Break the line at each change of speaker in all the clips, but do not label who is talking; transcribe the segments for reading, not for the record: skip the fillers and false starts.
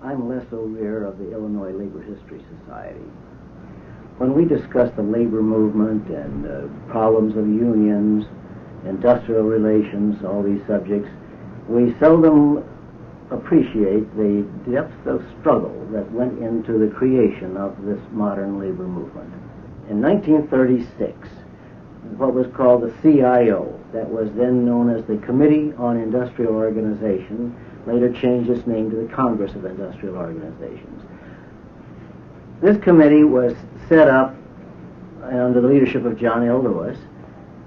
I'm less aware of the Illinois Labor History Society. When we discuss the labor movement and problems of unions, industrial relations, all these subjects, we seldom appreciate the depth of struggle that went into the creation of this modern labor movement. In 1936, what was called the CIO, that was then known as the Committee on Industrial Organization, later changed its name to the Congress of Industrial Organizations. This committee was set up under the leadership of John L. Lewis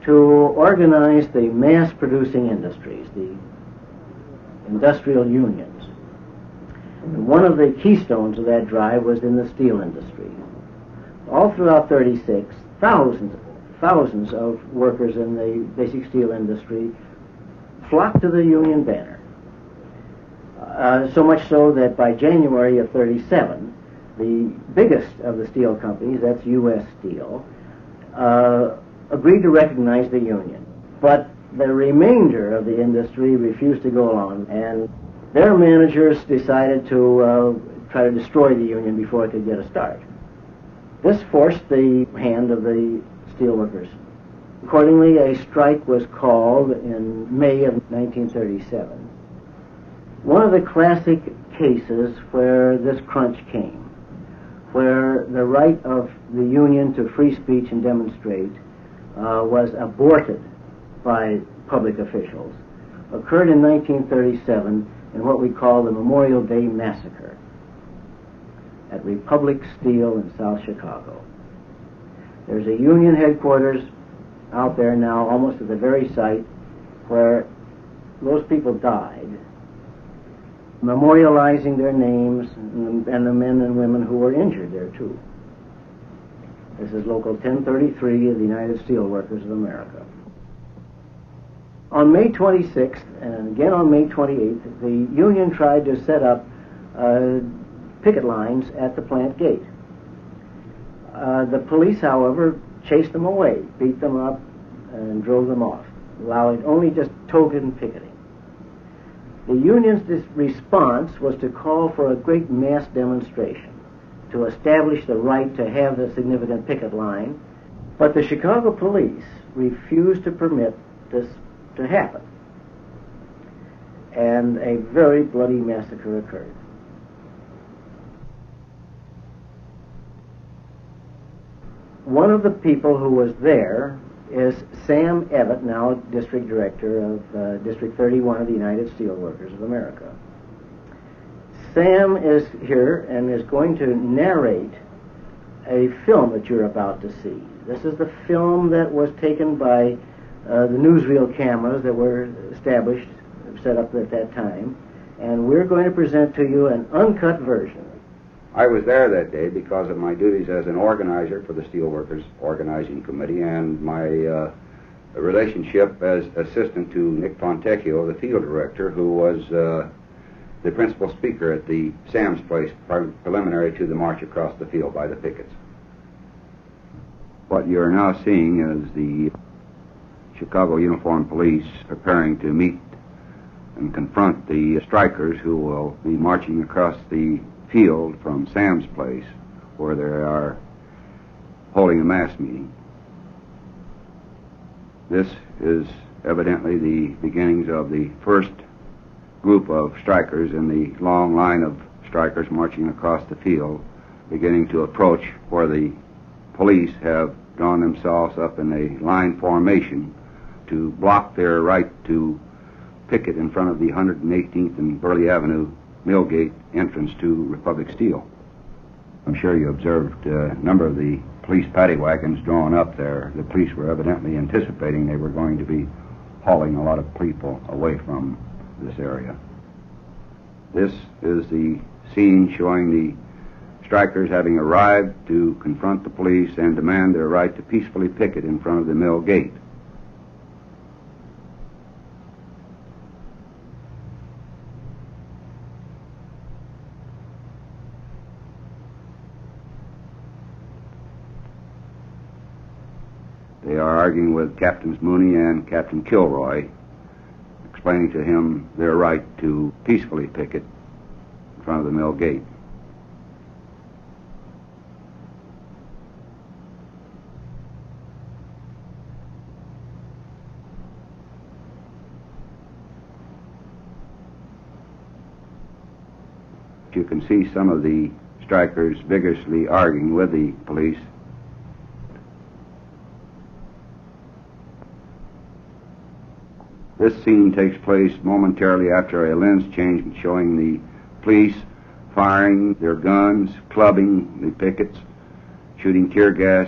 to organize the mass-producing industries, the industrial unions. And one of the keystones of that drive was in the steel industry. All throughout 36, thousands of workers in the basic steel industry flocked to the union banner. So much so that by January of 37, the biggest of the steel companies, that's U.S. Steel, agreed to recognize the union. But the remainder of the industry refused to go along, and their managers decided to try to destroy the union before it could get a start. This forced the hand of the steelworkers. Accordingly, a strike was called in May of 1937. One of the classic cases where this crunch came, where the right of the union to free speech and demonstrate was aborted by public officials, occurred in 1937 in what we call the Memorial Day Massacre at Republic Steel in South Chicago. There's a union headquarters out there now, almost at the very site where those people died, memorializing their names and the men and women who were injured there too. This is Local 1033 of the United Steelworkers of America. On May 26th and again on May 28th, the union tried to set up picket lines at the plant gate. The police, however, chased them away, beat them up, and drove them off, allowing only just token picketing. The union's response was to call for a great mass demonstration to establish the right to have the significant picket line, but the Chicago police refused to permit this to happen, and a very bloody massacre occurred. One of the people who was there is Sam Evett, now District Director of District 31 of the United Steelworkers of America. Sam is here and is going to narrate a film that you're about to see. This is the film that was taken by the newsreel cameras that were established, set up at that time, and we're going to present to you an uncut version.
I was there that day because of my duties as an organizer for the Steelworkers Organizing Committee and my relationship as assistant to Nick Fontecchio, the field director, who was the principal speaker at the Sam's Place preliminary to the march across the field by the pickets. What you're now seeing is the Chicago Uniformed Police preparing to meet and confront the strikers who will be marching across the field from Sam's Place, where they are holding a mass meeting. This is evidently the beginnings of the first group of strikers in the long line of strikers marching across the field, beginning to approach where the police have drawn themselves up in a line formation to block their right to picket in front of the 118th and Burley Avenue Millgate entrance to Republic Steel. I'm sure you observed a number of the police paddy wagons drawn up there. The police were evidently anticipating they were going to be hauling a lot of people away from this area. This is the scene showing the strikers having arrived to confront the police and demand their right to peacefully picket in front of the mill gate. They are arguing with Captains Mooney and Captain Kilroy, explaining to him their right to peacefully picket in front of the mill gate. You can see some of the strikers vigorously arguing with the police. This scene takes place momentarily after a lens change showing the police firing their guns, clubbing the pickets, shooting tear gas.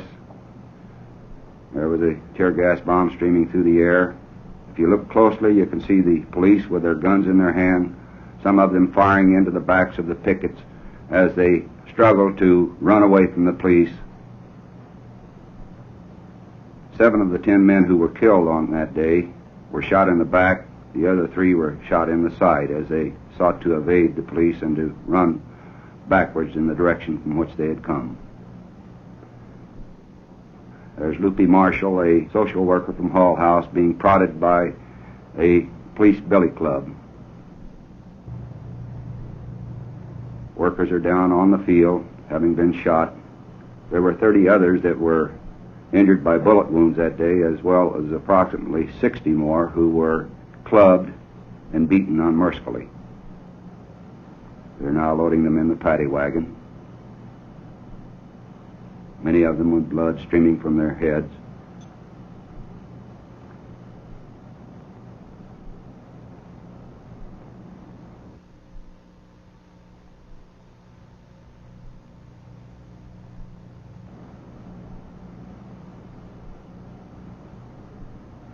There was a tear gas bomb streaming through the air. If you look closely, you can see the police with their guns in their hand, some of them firing into the backs of the pickets as they struggle to run away from the police. 7 of the 10 men who were killed on that day were shot in the back. The other 3 were shot in the side as they sought to evade the police and to run backwards in the direction from which they had come. There's Loopy Marshall, a social worker from Hull House, being prodded by a police billy club. Workers are down on the field, having been shot. There were 30 others that were injured by bullet wounds that day, as well as approximately 60 more who were clubbed and beaten unmercifully. They're now loading them in the paddy wagon, many of them with blood streaming from their heads.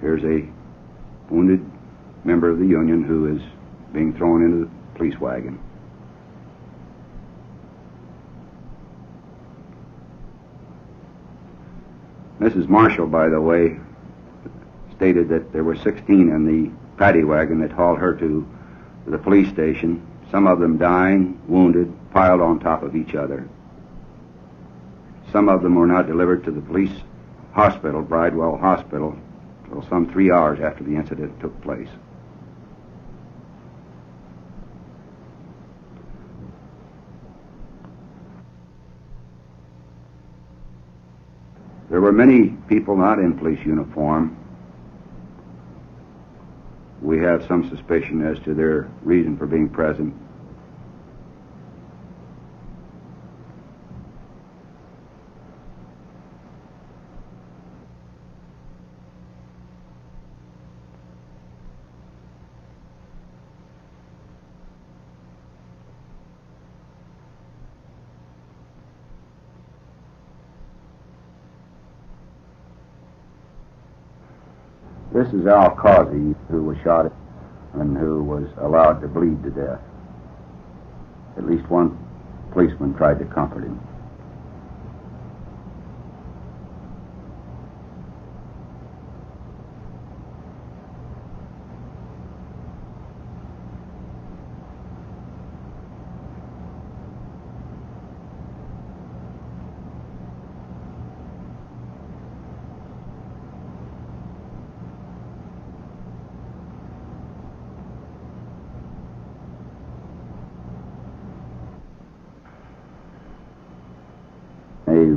Here's a wounded member of the Union who is being thrown into the police wagon. Mrs. Marshall, by the way, stated that there were 16 in the paddy wagon that hauled her to the police station, some of them dying, wounded, piled on top of each other. Some of them were not delivered to the police hospital, Bridewell Hospital, until some 3 hours after the incident took place. There were many people not in police uniform. We have some suspicion as to their reason for being present. This is Al Causey, who was shot and who was allowed to bleed to death. At least one policeman tried to comfort him.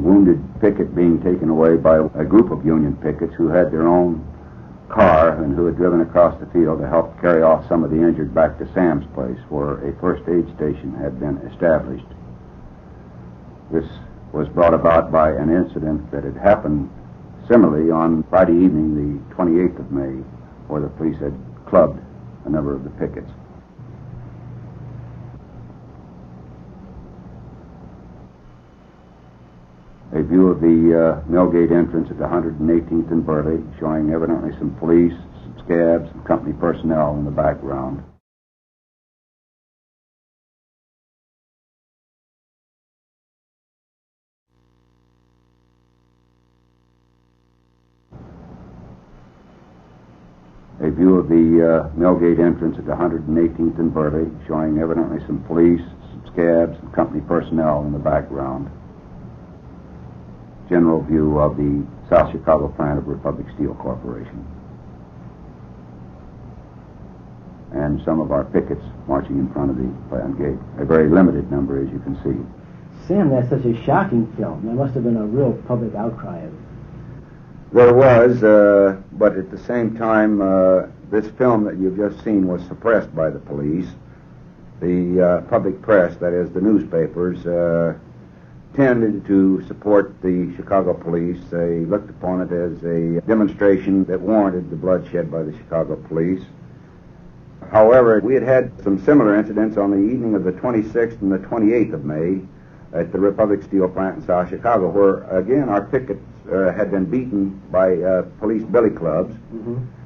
Wounded picket being taken away by a group of Union pickets who had their own car and who had driven across the field to help carry off some of the injured back to Sam's place, where a first aid station had been established. This was brought about by an incident that had happened similarly on Friday evening, the 28th of May, where the police had clubbed a number of the pickets. A view of the Millgate entrance at the 118th and Burley, showing evidently some police, some scabs, and company personnel in the background. A view of the Millgate entrance at the 118th and Burley, showing evidently some police, some scabs, and company personnel in the background. General view of the South Chicago plant of Republic Steel Corporation. and some of our pickets marching in front of the plant gate. A very limited number, as you can see.
Sam, that's such a shocking film. There must have been a real public outcry of it.
There was, but at the same time, this film that you've just seen was suppressed by the police. The public press, that is, the newspapers, tended to support the Chicago police. They looked upon it as a demonstration that warranted the bloodshed by the Chicago police. However, we had had some similar incidents on the evening of the 26th and the 28th of May at the Republic Steel Plant in South Chicago, where, again, our pickets had been beaten by police billy clubs,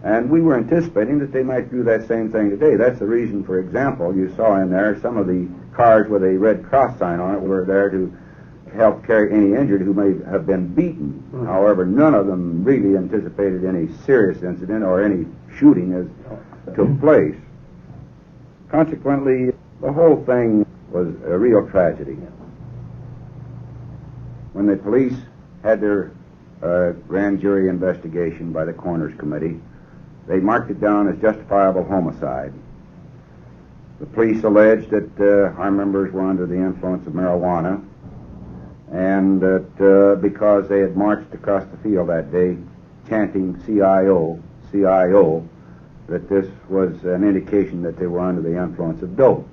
and we were anticipating that they might do that same thing today. That's the reason, for example, you saw in there some of the cars with a Red Cross sign on it were there to help carry any injured who may have been beaten. However, none of them really anticipated any serious incident or any shooting as took place. Consequently, the whole thing was a real tragedy. When the police had their grand jury investigation by the coroner's committee, they marked it down as justifiable homicide. The police alleged that our members were under the influence of marijuana, and that because they had marched across the field that day chanting CIO, CIO, that this was an indication that they were under the influence of dope.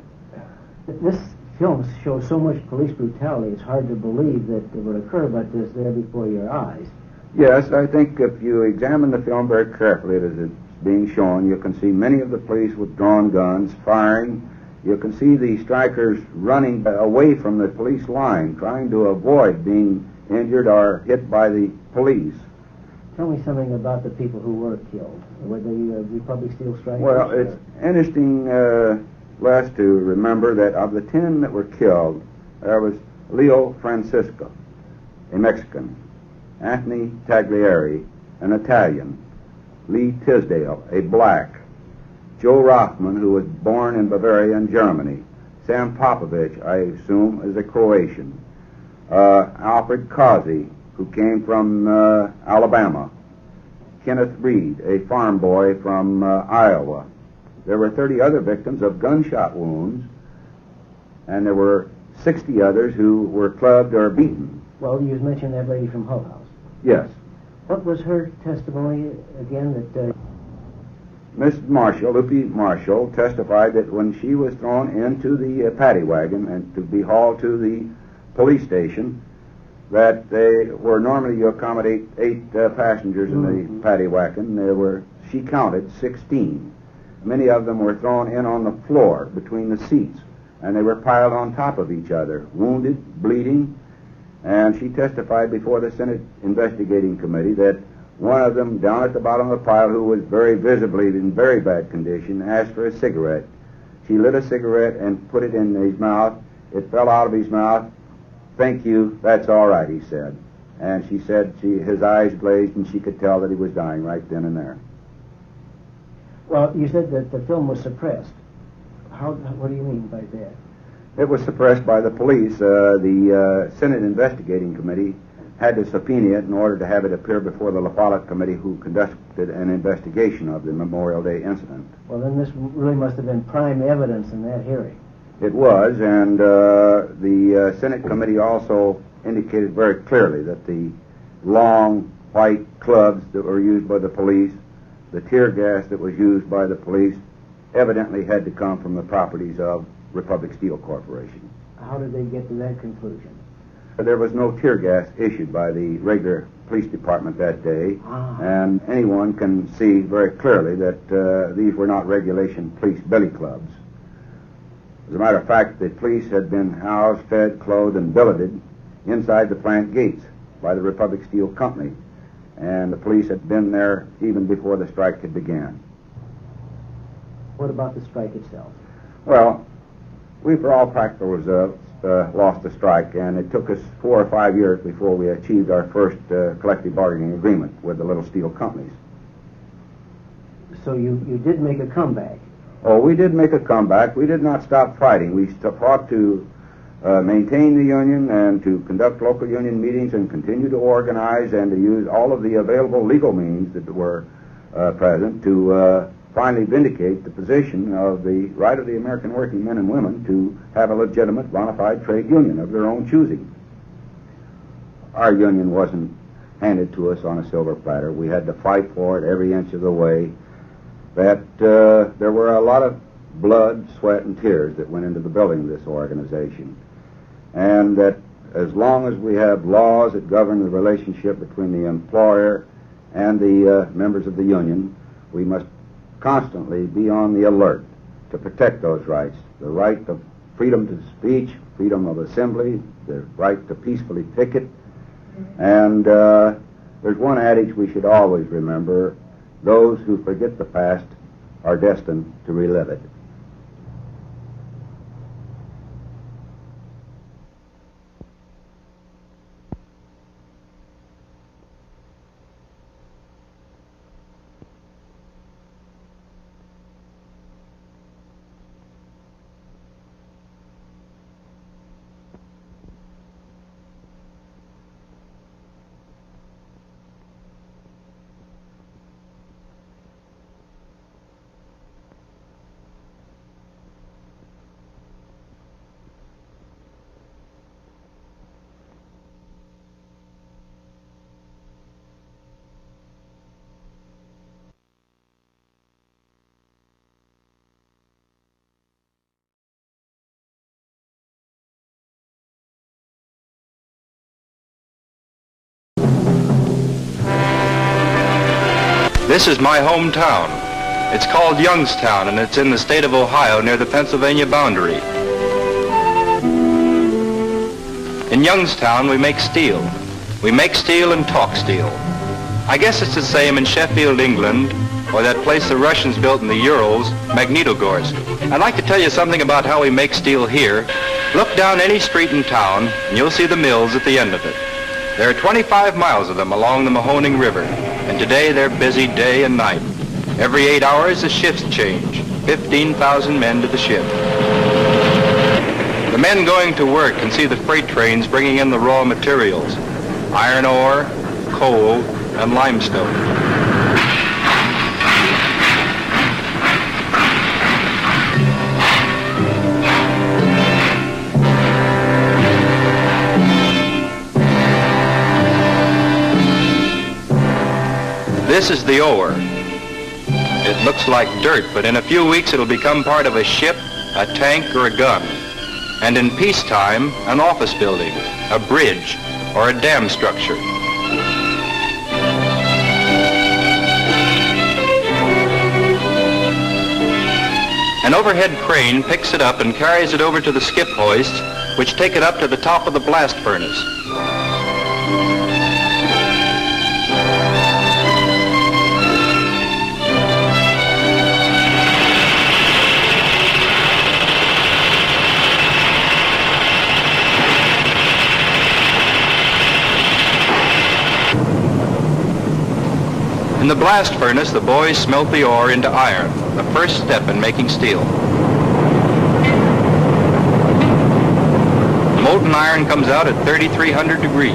This film shows so much police brutality, it's hard to believe that it would occur, but it's there before your eyes.
Yes, I think if you examine the film very carefully as it's being shown, you can see many of the police with drawn guns firing. You can see the strikers running away from the police line, trying to avoid being injured or hit by the police.
Tell me something about the people who were killed. Were they Republic Steel strikers?
Well, it's interesting, Les, to remember that of the 10 that were killed, there was Leo Francisco, a Mexican, Anthony Taglieri, an Italian, Lee Tisdale, a black, Joe Rothman, who was born in Bavaria in Germany, Sam Popovich, I assume, is a Croatian, Alfred Causey, who came from Alabama, Kenneth Reed, a farm boy from Iowa. There were 30 other victims of gunshot wounds, and there were 60 others who were clubbed or beaten.
Well, you mentioned that lady from Hull House.
Yes.
What was her testimony again? That
Miss Marshall, Lupe Marshall, testified that when she was thrown into the paddy wagon and to be hauled to the police station, that they were normally you accommodate 8 passengers in the paddy wagon. She counted 16. Many of them were thrown in on the floor between the seats, and they were piled on top of each other, wounded, bleeding. And she testified before the Senate Investigating Committee that one of them, down at the bottom of the pile, who was very visibly in very bad condition, asked for a cigarette. She lit a cigarette and put it in his mouth. It fell out of his mouth. "Thank you, that's all right," he said. And she said his eyes glazed and she could tell that he was dying right then and there.
Well, you said that the film was suppressed. What do you mean by that?
It was suppressed by the police. The Senate Investigating Committee had to subpoena it in order to have it appear before the La Follette Committee, who conducted an investigation of the Memorial Day incident.
Well, then this really must have been prime evidence in that hearing.
It was, and the Senate Committee also indicated very clearly that the long white clubs that were used by the police, the tear gas that was used by the police, evidently had to come from the properties of Republic Steel Corporation.
How did they get to that conclusion?
There was no tear gas issued by the regular police department that day, and anyone can see very clearly that these were not regulation police billy clubs. As a matter of fact, the police had been housed, fed, clothed, and billeted inside the plant gates by the Republic Steel Company, and the police had been there even before the strike had begun.
What about the strike itself?
Well, we, for all practical results, lost the strike, and it took us 4 or 5 years before we achieved our first collective bargaining agreement with the little steel companies.
So you did make a comeback.
Oh, we did make a comeback. We did not stop fighting. We fought to maintain the union and to conduct local union meetings and continue to organize and to use all of the available legal means that were present to finally vindicate the position of the right of the American working men and women to have a legitimate, bona fide trade union of their own choosing. Our union wasn't handed to us on a silver platter. We had to fight for it every inch of the way. That there were a lot of blood, sweat, and tears that went into the building of this organization. And that as long as we have laws that govern the relationship between the employer and the members of the union, we must constantly be on the alert to protect those rights. The right of freedom to speech, freedom of assembly, the right to peacefully picket. And there's one adage we should always remember: those who forget the past are destined to relive it.
This is my hometown. It's called Youngstown, and it's in the state of Ohio near the Pennsylvania boundary. In Youngstown, we make steel. We make steel and talk steel. I guess it's the same in Sheffield, England, or that place the Russians built in the Urals, Magnitogorsk. I'd like to tell you something about how we make steel here. Look down any street in town, and you'll see the mills at the end of it. There are 25 miles of them along the Mahoning River, and today they're busy day and night. Every 8 hours, the shifts change. 15,000 men to the shift. The men going to work can see the freight trains bringing in the raw materials: iron ore, coal, and limestone. This is the ore. It looks like dirt, but in a few weeks it'll become part of a ship, a tank, or a gun. And in peacetime, an office building, a bridge, or a dam structure. An overhead crane picks it up and carries it over to the skip hoists, which take it up to the top of the blast furnace. In the blast furnace, the boys smelt the ore into iron, the first step in making steel. Molten iron comes out at 3,300 degrees.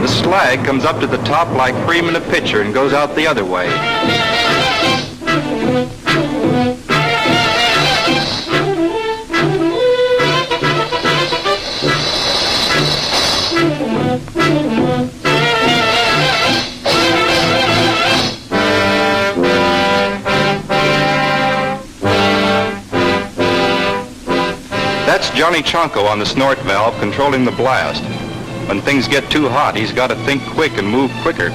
The slag comes up to the top like cream in a pitcher and goes out the other way. That's Johnny Chonko on the snort valve controlling the blast. When things get too hot, he's got to think quick and move quicker.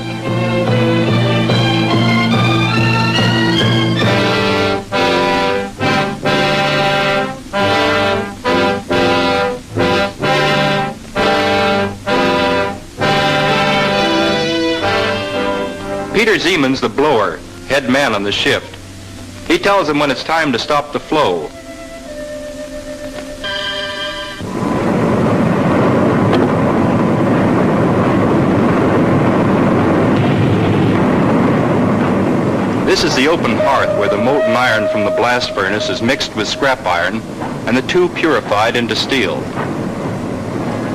Peter Zeman's the blower, head man on the shift. He tells them when it's time to stop the flow. This This is the open hearth where the molten iron from the blast furnace is mixed with scrap iron and the two purified into steel.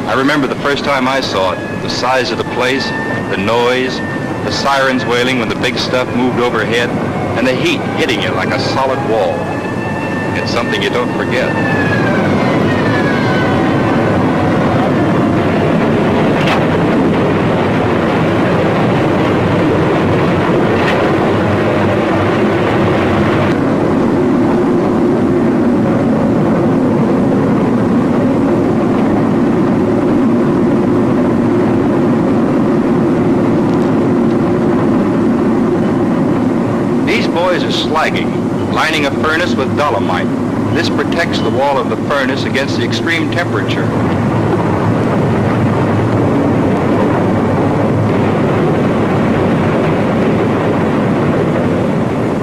I remember the first time I saw it, the size of the place, the noise, the sirens wailing when the big stuff moved overhead, and the heat hitting you like a solid wall. It's something you don't forget. Boys are slagging, lining a furnace with dolomite. This protects the wall of the furnace against the extreme temperature.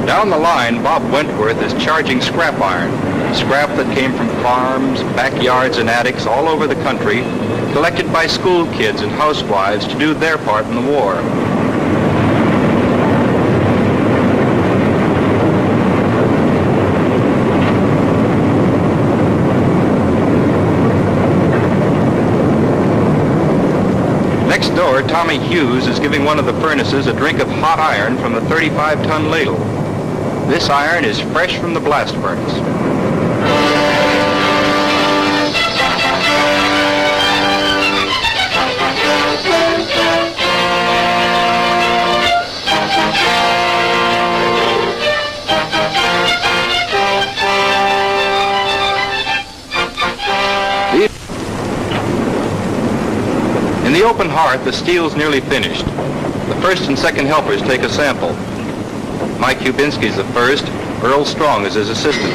Down the line, Bob Wentworth is charging scrap iron, scrap that came from farms, backyards, and attics all over the country, collected by school kids and housewives to do their part in the war. Next door, Tommy Hughes is giving one of the furnaces a drink of hot iron from the 35-ton ladle. This iron is fresh from the blast furnace. In the open hearth, the steel's nearly finished. The first and second helpers take a sample. Mike Kubinski's the first. Earl Strong is his assistant.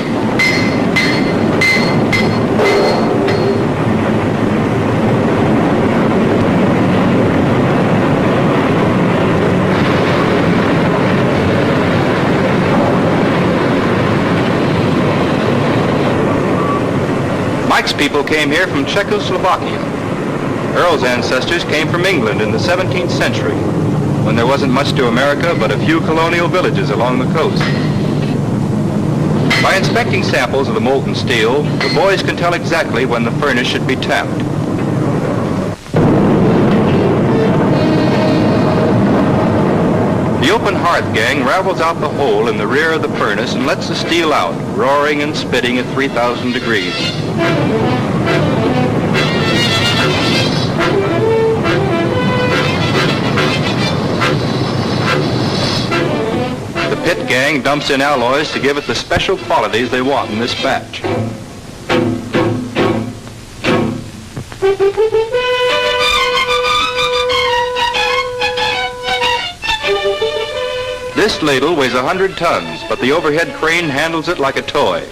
Mike's people came here from Czechoslovakia. Earl's ancestors came from England in the 17th century, when there wasn't much to America but a few colonial villages along the coast. By inspecting samples of the molten steel, the boys can tell exactly when the furnace should be tapped. The open hearth gang ravels out the hole in the rear of the furnace and lets the steel out, roaring and spitting at 3,000 degrees. The pit gang dumps in alloys to give it the special qualities they want in this batch. This ladle weighs 100 tons, but the overhead crane handles it like a toy.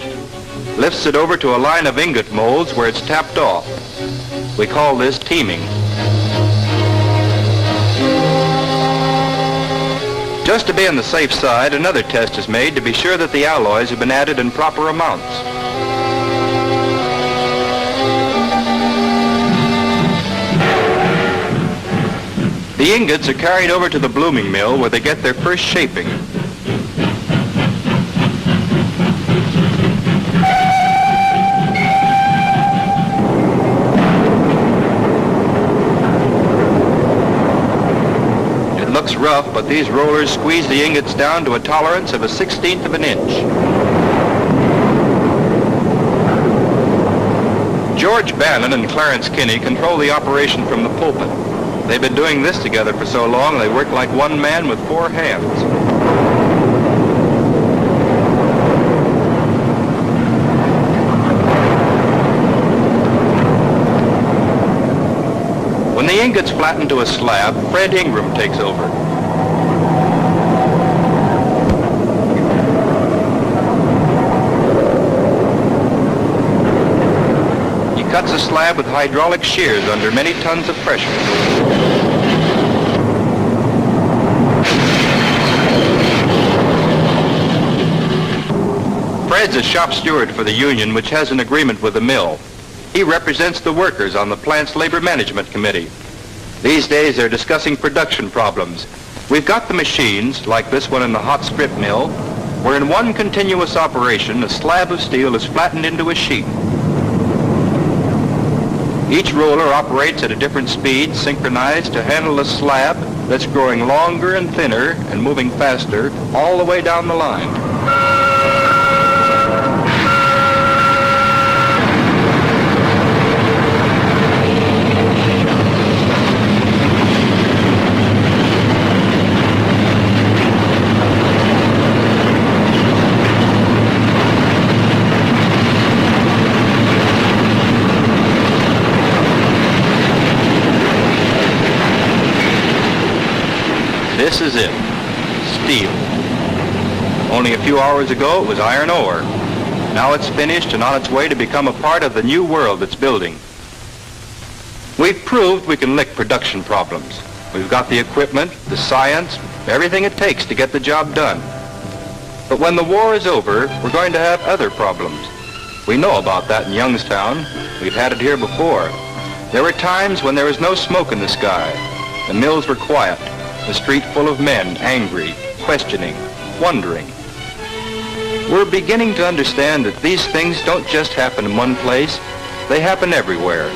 Lifts it over to a line of ingot molds where it's tapped off. We call this teaming. Just to be on the safe side, another test is made to be sure that the alloys have been added in proper amounts. The ingots are carried over to the blooming mill where they get their first shaping. It looks rough, but these rollers squeeze the ingots down to a tolerance of a 1/16 of an inch. George Bannon and Clarence Kinney control the operation from the pulpit. They've been doing this together for so long, they work like one man with 4 hands. When the ingots flatten to a slab, Fred Ingram takes over. He cuts a slab with hydraulic shears under many tons of pressure. Fred's a shop steward for the union, which has an agreement with the mill. He represents the workers on the plant's labor management committee. These days they're discussing production problems. We've got the machines, like this one in the hot strip mill, where in one continuous operation, a slab of steel is flattened into a sheet. Each roller operates at a different speed, synchronized to handle a slab that's growing longer and thinner and moving faster all the way down the line. This is it, steel. Only a few hours ago it was iron ore. Now it's finished and on its way to become a part of the new world it's building. We've proved we can lick production problems. We've got the equipment, the science, everything it takes to get the job done. But when the war is over, we're going to have other problems. We know about that in Youngstown. We've had it here before. There were times when there was no smoke in the sky. The mills were quiet. The street full of men, angry, questioning, wondering. We're beginning to understand that these things don't just happen in one place, they happen everywhere.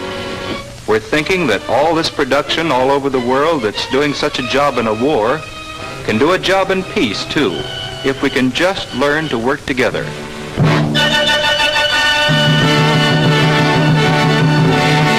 We're thinking that all this production all over the world that's doing such a job in a war can do a job in peace too, if we can just learn to work together.